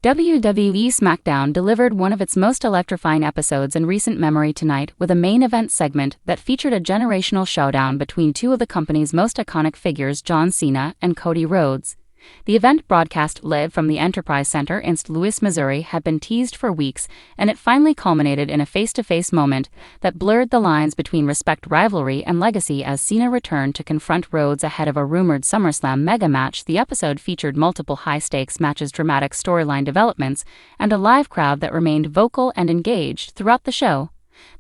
WWE SmackDown delivered one of its most electrifying episodes in recent memory tonight with a main event segment that featured a generational showdown between two of the company's most iconic figures, John Cena and Cody Rhodes. The event, broadcast live from the Enterprise Center in St. Louis, Missouri, had been teased for weeks, and it finally culminated in a face-to-face moment that blurred the lines between respect, rivalry, and legacy as Cena returned to confront Rhodes ahead of a rumored SummerSlam mega match. The episode featured multiple high-stakes matches, dramatic storyline developments, and a live crowd that remained vocal and engaged throughout the show.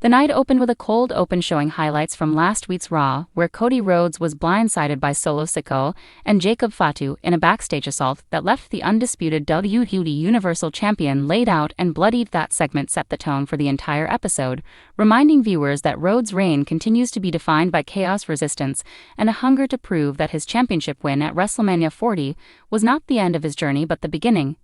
The night opened with a cold open showing highlights from last week's Raw, where Cody Rhodes was blindsided by Solo Sikoa and Jacob Fatu in a backstage assault that left the undisputed WWE Universal Champion laid out and bloodied. That segment set the tone for the entire episode, reminding viewers that Rhodes' reign continues to be defined by chaos, resistance, and a hunger to prove that his championship win at WrestleMania 40 was not the end of his journey but the beginning.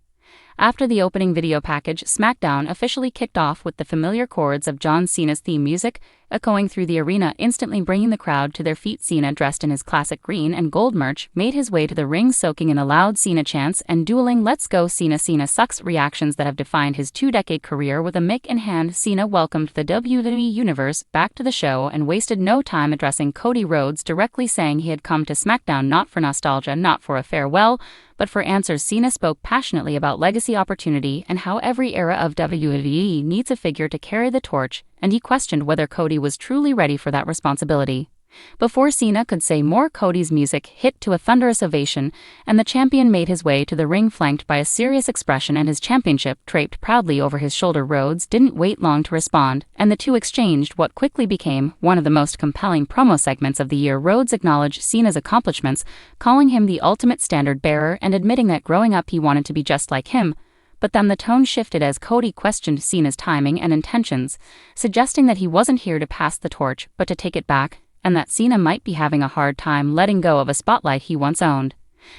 After the opening video package, SmackDown officially kicked off with the familiar chords of John Cena's theme music echoing through the arena, instantly bringing the crowd to their feet. Cena, dressed in his classic green and gold merch, made his way to the ring, soaking in the loud Cena chants and dueling "Let's go Cena, Cena sucks" reactions that have defined his two-decade career. With a mic in hand, Cena welcomed the WWE Universe back to the show and wasted no time addressing Cody Rhodes, directly saying he had come to SmackDown not for nostalgia, not for a farewell, but for answers. Cena spoke passionately about legacy, opportunity, and how every era of WWE needs a figure to carry the torch, and he questioned whether Cody was truly ready for that responsibility. Before Cena could say more, Cody's music hit to a thunderous ovation, and the champion made his way to the ring, flanked by a serious expression and his championship draped proudly over his shoulder. Rhodes didn't wait long to respond, and the two exchanged what quickly became one of the most compelling promo segments of the year. Rhodes acknowledged Cena's accomplishments, calling him the ultimate standard bearer and admitting that growing up he wanted to be just like him. But then the tone shifted as Cody questioned Cena's timing and intentions, suggesting that he wasn't here to pass the torch but to take it back, and that Cena might be having a hard time letting go of a spotlight he once owned.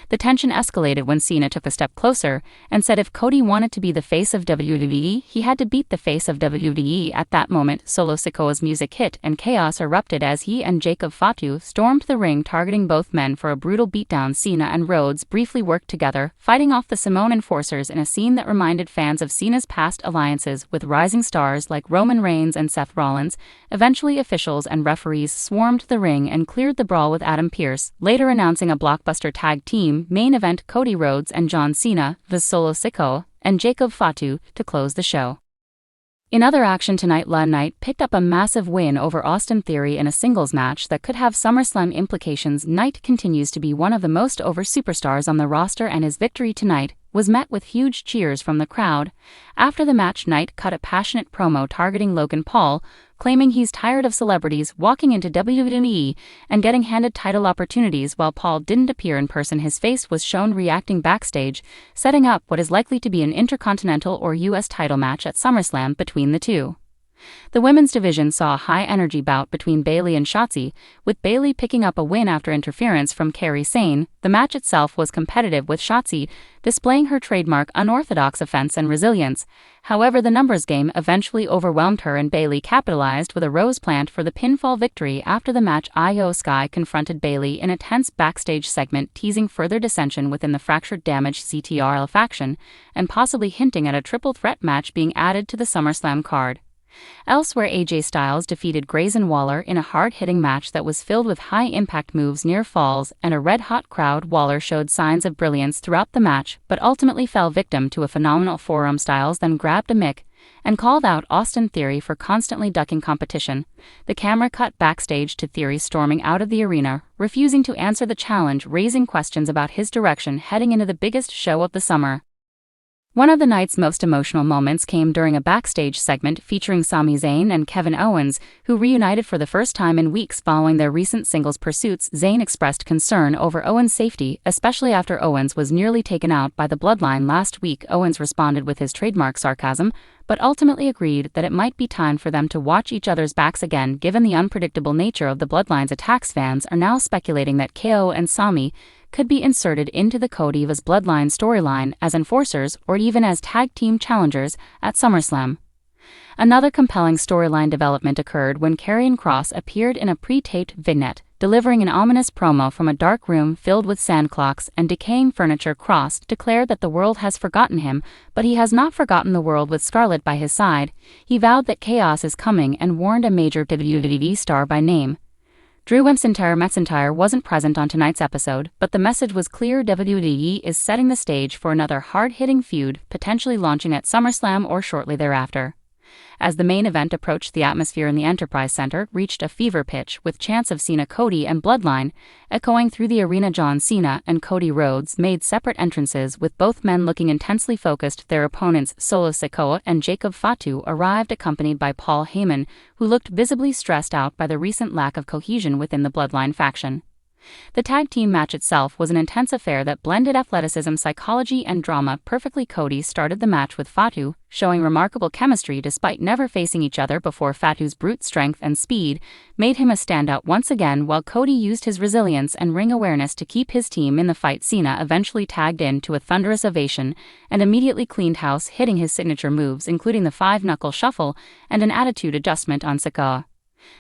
The tension escalated when Cena took a step closer and said if Cody wanted to be the face of WWE, he had to beat the face of WWE. At that moment, Solo Sikoa's music hit and chaos erupted as he and Jacob Fatu stormed the ring, targeting both men for a brutal beatdown. Cena and Rhodes briefly worked together, fighting off the Samoan enforcers in a scene that reminded fans of Cena's past alliances with rising stars like Roman Reigns and Seth Rollins. Eventually, officials and referees swarmed the ring and cleared the brawl, with Adam Pearce later announcing a blockbuster tag team main event: Cody Rhodes and John Cena vs Solo Sikoa and Jacob Fatu to close the show. In other action tonight, LA Knight picked up a massive win over Austin Theory in a singles match that could have SummerSlam implications. Knight continues to be one of the most over superstars on the roster, and his victory tonight was met with huge cheers from the crowd. After the match, Knight cut a passionate promo targeting Logan Paul, claiming he's tired of celebrities walking into WWE and getting handed title opportunities while Paul didn't appear in person. His face was shown reacting backstage, setting up what is likely to be an Intercontinental or US title match at SummerSlam between the two. The women's division saw a high-energy bout between Bayley and Shotzi, with Bayley picking up a win after interference from Kairi Sane. The match itself was competitive, with Shotzi displaying her trademark unorthodox offense and resilience. However, the numbers game eventually overwhelmed her, and Bayley capitalized with a rose plant for the pinfall victory. After the match, Io Sky confronted Bayley in a tense backstage segment, teasing further dissension within the fractured, damaged CTRL faction, and possibly hinting at a triple threat match being added to the SummerSlam card. Elsewhere, AJ Styles defeated Grayson Waller in a hard-hitting match that was filled with high-impact moves, near falls, and a red-hot crowd. Waller showed signs of brilliance throughout the match, but ultimately fell victim to a phenomenal forearm. Styles then grabbed a mic and called out Austin Theory for constantly ducking competition. The camera cut backstage to Theory storming out of the arena, refusing to answer the challenge, raising questions about his direction heading into the biggest show of the summer. One of the night's most emotional moments came during a backstage segment featuring Sami Zayn and Kevin Owens, who reunited for the first time in weeks following their recent singles pursuits. Zayn expressed concern over Owens' safety, especially after Owens was nearly taken out by the Bloodline last week. Owens responded with his trademark sarcasm, but ultimately agreed that it might be time for them to watch each other's backs again, given the unpredictable nature of the Bloodline's attacks. Fans are now speculating that KO and Sami could be inserted into the Cody vs Bloodline storyline as enforcers or even as tag team challengers at SummerSlam. Another compelling storyline development occurred when Karrion Kross appeared in a pre-taped vignette delivering an ominous promo from a dark room filled with sand clocks and decaying furniture. Cross declared that the world has forgotten him, but he has not forgotten the world with Scarlett by his side. He vowed that chaos is coming and warned a major WWE star by name. Drew McIntyre wasn't present on tonight's episode, but the message was clear: WWE is setting the stage for another hard-hitting feud, potentially launching at SummerSlam or shortly thereafter. As the main event approached, the atmosphere in the Enterprise Center reached a fever pitch, with chants of Cena, Cody, and Bloodline echoing through the arena. John Cena and Cody Rhodes made separate entrances, with both men looking intensely focused. Their opponents, Solo Sikoa and Jacob Fatu, arrived accompanied by Paul Heyman, who looked visibly stressed out by the recent lack of cohesion within the Bloodline faction. The tag team match itself was an intense affair that blended athleticism, psychology, and drama perfectly. Cody started the match with Fatu, showing remarkable chemistry despite never facing each other before. Fatu's brute strength and speed made him a standout once again, while Cody used his resilience and ring awareness to keep his team in the fight. Cena eventually tagged in to a thunderous ovation and immediately cleaned house, hitting his signature moves, including the 5-knuckle shuffle and an attitude adjustment on Sikoa.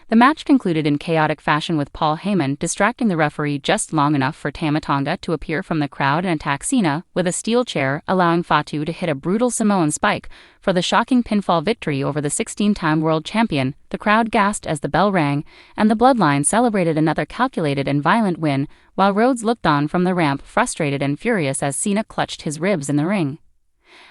The match concluded in chaotic fashion, with Paul Heyman distracting the referee just long enough for Tama Tonga to appear from the crowd and attack Cena with a steel chair, allowing Fatu to hit a brutal Samoan spike for the shocking pinfall victory over the 16-time world champion. The crowd gasped as the bell rang, and the Bloodline celebrated another calculated and violent win, while Rhodes looked on from the ramp, frustrated and furious as Cena clutched his ribs in the ring.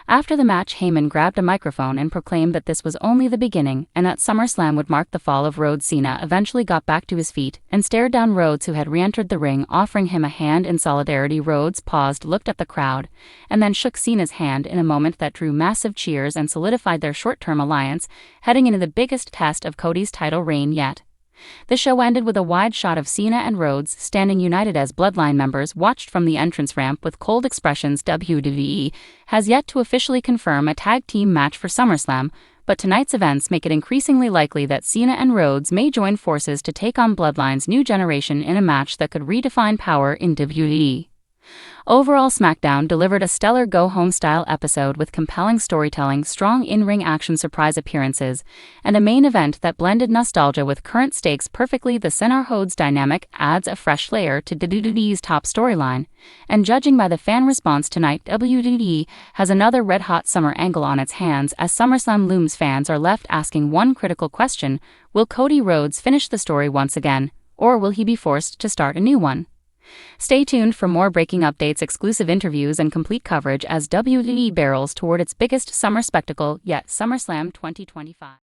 After the match, Heyman grabbed a microphone and proclaimed that this was only the beginning, and that SummerSlam would mark the fall of Rhodes. Cena eventually got back to his feet and stared down Rhodes, who had re-entered the ring, offering him a hand in solidarity. Rhodes paused, looked at the crowd, and then shook Cena's hand in a moment that drew massive cheers and solidified their short-term alliance, heading into the biggest test of Cody's title reign yet. The show ended with a wide shot of Cena and Rhodes standing united as Bloodline members watched from the entrance ramp with cold expressions. WWE has yet to officially confirm a tag team match for SummerSlam, but tonight's events make it increasingly likely that Cena and Rhodes may join forces to take on Bloodline's new generation in a match that could redefine power in WWE. Overall, SmackDown delivered a stellar go-home-style episode with compelling storytelling, strong in-ring action, surprise appearances, and a main event that blended nostalgia with current stakes perfectly. The Cena-Rhodes dynamic adds a fresh layer to WWE's top storyline, and judging by the fan response tonight, WWE has another red-hot summer angle on its hands. As SummerSlam looms, fans are left asking one critical question: will Cody Rhodes finish the story once again, or will he be forced to start a new one? Stay tuned for more breaking updates, exclusive interviews, and complete coverage as WWE barrels toward its biggest summer spectacle yet, SummerSlam 2025.